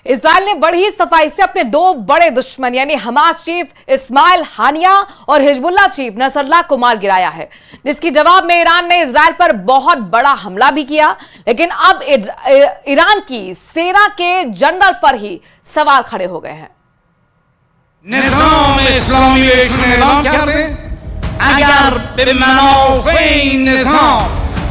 Israel ने बड़ी सफाई से अपने दो बड़े दुश्मन यानी हमास चीफ इस्माइल हानिया और हिजबुल्लाह चीफ नसरल्लाह को मार गिराया है, जिसके जवाब में ईरान ने इजराइल पर बहुत बड़ा हमला भी किया। लेकिन अब ईरान की सेना के जनरल पर ही सवाल खड़े हो गए हैं। निज़ाम इस्लामी ने ऐलान कर दे अगर बिमनाफ़े निज़ाम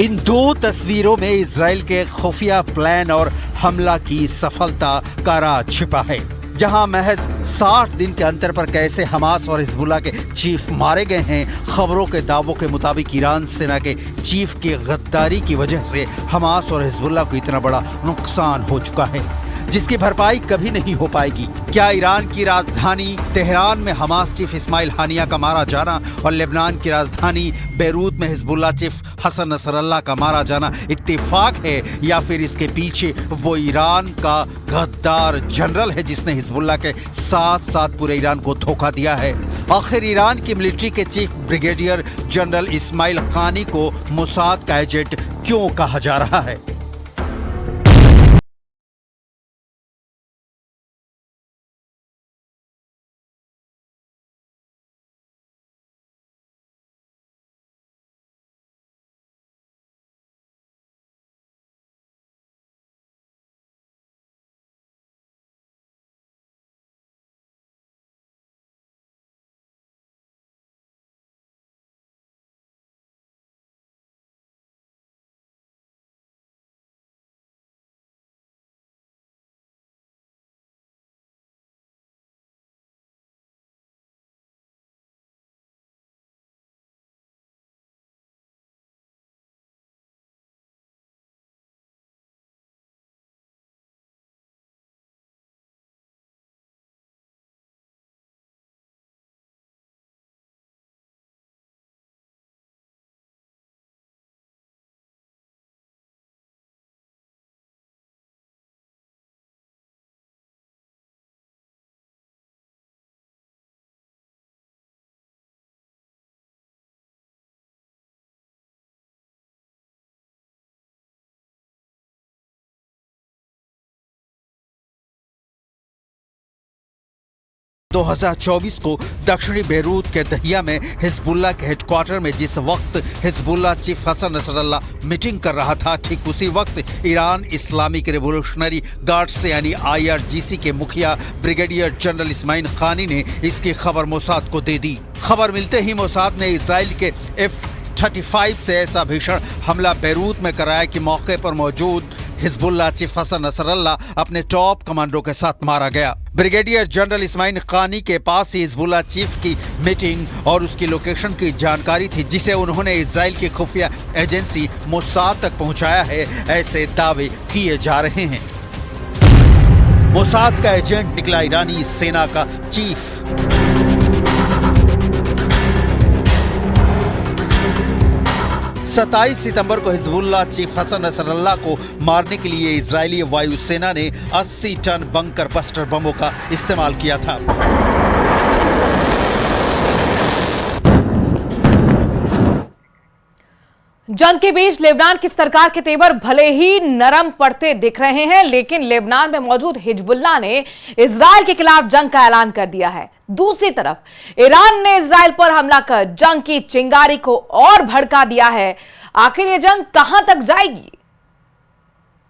इन दो तस्वीरों में इजराइल के खुफिया प्लान और हमला की सफलता का राज छिपा है, जहां महज 60 दिन के अंतर पर कैसे हमास और हिजबुल्लाह के चीफ मारे गए हैं। खबरों के दावों के मुताबिक ईरान सेना के चीफ की गद्दारी की वजह से हमास और हिजबुल्लाह को इतना बड़ा नुकसान हो चुका है, जिसकी भरपाई कभी नहीं हो पाएगी। क्या ईरान की राजधानी तेहरान में हमास चीफ इस्माइल हानिया का मारा जाना और लेबनान की राजधानी बेरूत में हिजबुल्लाह चीफ हसन नसरल्लाह का मारा जाना इत्तेफाक है, या फिर इसके पीछे वो ईरान का गद्दार जनरल है जिसने हिजबुल्लाह के साथ साथ पूरे ईरान को धोखा दिया है? आखिर ईरान की मिलिट्री के चीफ ब्रिगेडियर जनरल इस्माइल खानी को मोसाद का एजेंट क्यों कहा जा रहा है? दो 2024 को दक्षिणी बेरूत के दहिया में हिजबुल्लाह के हेडक्वार्टर में जिस वक्त Hezbollah chief Hassan Nasrallah meeting कर रहा था, ठीक उसी वक्त ईरान इस्लामिक रिवोल्यूशनरी गार्ड्स यानी IRGC के मुखिया ब्रिगेडियर जनरल इस्माइल खानी ने इसकी खबर मोसाद को दे दी। खबर मिलते ही मोसाद ने इजराइल के F-35 से ऐसा भीषण हमला बेरूत में कराया कि मौके पर मौजूद हिजबुल्लाह चीफ हसन नसरल्लाह अपने टॉप कमांडरों के साथ मारा गया। ब्रिगेडियर जनरल इस्माइल खानी के पास ही हिजबुल्लाह चीफ की मीटिंग और उसकी लोकेशन की जानकारी थी, जिसे उन्होंने इजराइल की खुफिया एजेंसी मोसाद तक पहुंचाया है, ऐसे दावे किए जा रहे हैं। मोसाद का एजेंट निकला ईरानी सेना का चीफ। 27 सितंबर को हिजबुल्लाह चीफ हसन नसरल्लाह को मारने के लिए इजरायली वायुसेना ने 80 टन बंकर बस्टर बमों का इस्तेमाल किया था। जंग के बीच लेबनान की सरकार के तेवर भले ही नरम पड़ते दिख रहे हैं, लेकिन लेबनान में मौजूद हिजबुल्लाह ने इजराइल के खिलाफ जंग का ऐलान कर दिया है। दूसरी तरफ ईरान ने इजराइल पर हमला कर जंग की चिंगारी को और भड़का दिया है। आखिर ये जंग कहां तक जाएगी?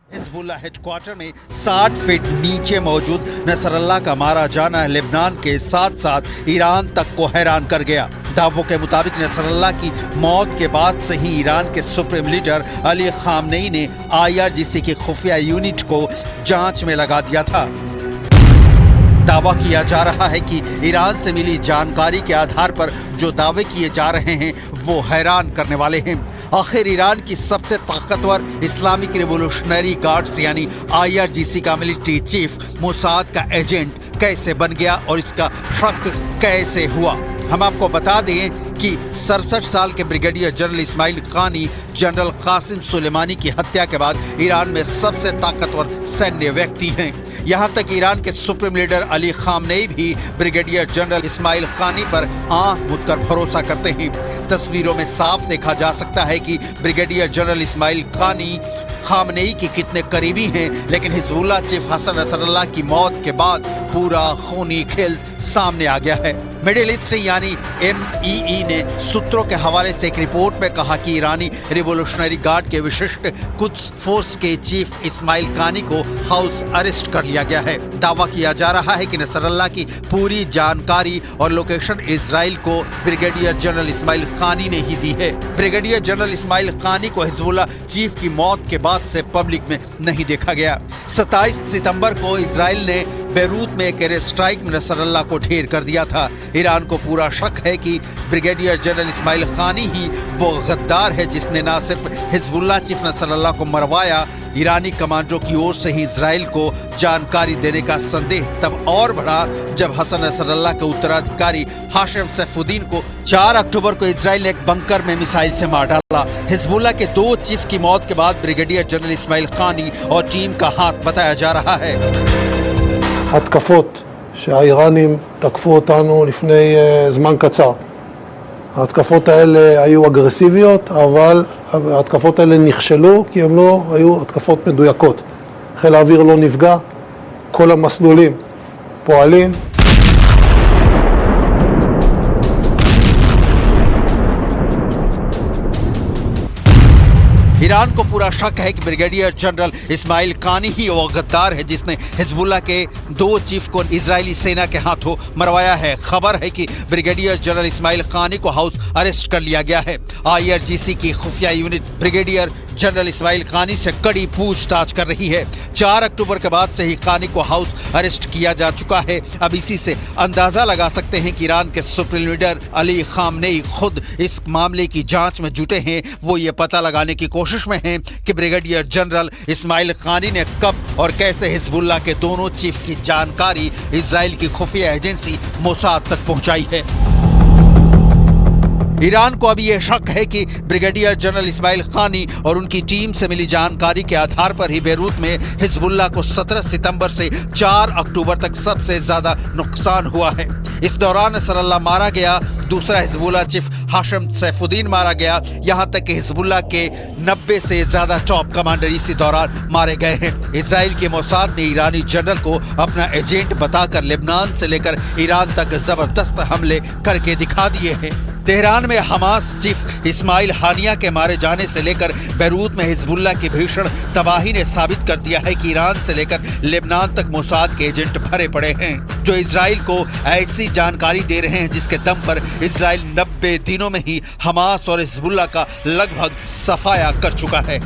हिजबुल्लाह हेडक्वार्टर में 60 फीट नीचे मौजूद नसरल्लाह का मारा जाना लेबनान के साथ साथ ईरान तक को हैरान कर गया। दावों के मुताबिक नसरल्लाह की मौत के बाद से ही ईरान के सुप्रीम लीडर अली खामनेई ने IRGC की खुफिया यूनिट को जांच में लगा दिया था। दावा किया जा रहा है कि ईरान से मिली जानकारी के आधार पर जो दावे किए जा रहे हैं वो हैरान करने वाले हैं। आखिर ईरान की सबसे ताकतवर इस्लामिक रिवोल्यूशनरी गार्ड्स यानी IRGC का मिलिट्री चीफ मोसाद का एजेंट कैसे बन गया और इसका शक कैसे हुआ। हम आपको बता दें कि 67 साल के ब्रिगेडियर जनरल इस्माइल कानी जनरल कासिम सुलेमानी की हत्या के बाद ईरान में सबसे ताकतवर सैन्य व्यक्ति हैं। यहां तक ईरान के सुप्रीम लीडर अली खामनेई भी ब्रिगेडियर जनरल इस्माइल कानी पर आंख मूंदकर भरोसा करते हैं। तस्वीरों में साफ देखा जा सकता है कि ब्रिगेडियर जनरल इस्माइल कानी खामनेई के कितने करीबी हैं, लेकिन हिजबुल्लाह चीफ हसन नसरल्लाह की मौत के बाद पूरा खूनी खेल सामने आ गया है। मिडिल ईस्ट यानी MEE ने सूत्रों के हवाले से एक रिपोर्ट में कहा कि ईरानी रिवोल्यूशनरी गार्ड के विशिष्ट कुद्स फोर्स के चीफ इस्माइल कानी को हाउस अरेस्ट कर लिया गया है। दावा किया जा रहा है कि नसरल्लाह की पूरी जानकारी और लोकेशन इजराइल को ब्रिगेडियर जनरल इस्माइल कानी ने ही दी है। ब्रिगेडियर जनरल इस्माइल कानी को हिजबुल्लाह चीफ की मौत के बाद से पब्लिक में नहीं देखा गया। 27 सितंबर को इजराइल ने बेरूत में एक एयर स्ट्राइक में नसरल्लाह को ढेर कर दिया था। ईरान को पूरा शक है कि ब्रिगेडियर जनरल इस्माइल कानी ही वो गद्दार है जिसने न सिर्फ हिजबुल्लाह चीफ नसरल्लाह को मरवाया, ईरानी कमांडो की ओर से ही इजराइल को जानकारी देने का संदेह तब और बढ़ा जब हसन नसरल्लाह के उत्तराधिकारी हाशिम सैफुद्दीन को 4 अक्टूबर को इजराइल ने एक बंकर में मिसाइल से मार डाला। हिजबुल्लाह के 2 चीफ की मौत के बाद ब्रिगेडियर जनरल इस्माइल कानी और टीम का हाथ बताया जा रहा है। התקפות שהאיראנים תקפו אותנו לפני זמן קצר. ההתקפות האלה היו אגרסיביות, אבל ההתקפות האלה נכשלו כי הן לא היו התקפות מדויקות. חיל האוויר לא נפגע, כל המסלולים פועלים. ईरान को पूरा शक है कि ब्रिगेडियर जनरल इस्माइल कानी ही वो गद्दार है जिसने हिजबुल्लाह के 2 चीफ को इजरायली सेना के हाथों मरवाया है। खबर है कि ब्रिगेडियर जनरल इस्माइल कानी को हाउस अरेस्ट कर लिया गया है। IRGC की खुफिया यूनिट ब्रिगेडियर जनरल इस्माइल कानी से कड़ी पूछताछ कर रही है। 4 अक्टूबर के बाद से ही कानी को हाउस अरेस्ट किया जा चुका है। अब इसी से अंदाजा लगा सकते हैं कि ईरान के सुप्रीम लीडर अली खामनेई खुद इस मामले की जांच में जुटे हैं। वो ये पता लगाने की कोशिश में हैं कि ब्रिगेडियर जनरल इस्माइल कानी ने कब और कैसे हिजबुल्लाह के दोनों चीफ की जानकारी इजराइल की खुफिया एजेंसी मोसाद तक पहुंचाई है। ईरान को अभी यह शक है कि ब्रिगेडियर जनरल इस्माइल कानी और उनकी टीम से मिली जानकारी के आधार पर ही बेरूत में हिजबुल्लाह को 17 सितंबर से 4 अक्टूबर तक सबसे ज्यादा नुकसान हुआ है। इस दौरान नसरल्लाह मारा गया, दूसरा हिजबुल्लाह चीफ हाशिम सैफुद्दीन मारा गया, यहां तक कि हिजबुल्लाह के 90 से ज्यादा टॉप कमांडर इसी दौरान मारे गए हैं। इजराइल के मोसाद ने ईरानी जनरल को अपना एजेंट बताकर लेबनान से लेकर ईरान तक जबरदस्त हमले करके दिखा दिए हैं। तेहरान में हमास चीफ इस्माइल हानिया के मारे जाने से लेकर बेरूत में हिजबुल्लाह की भीषण तबाही ने साबित कर दिया है कि ईरान से लेकर लेबनान तक मोसाद के एजेंट भरे पड़े हैं जो इजराइल को ऐसी जानकारी दे रहे हैं जिसके दम पर इजराइल 90 दिनों में ही हमास और हिजबुल्लाह का लगभग सफाया कर चुका है।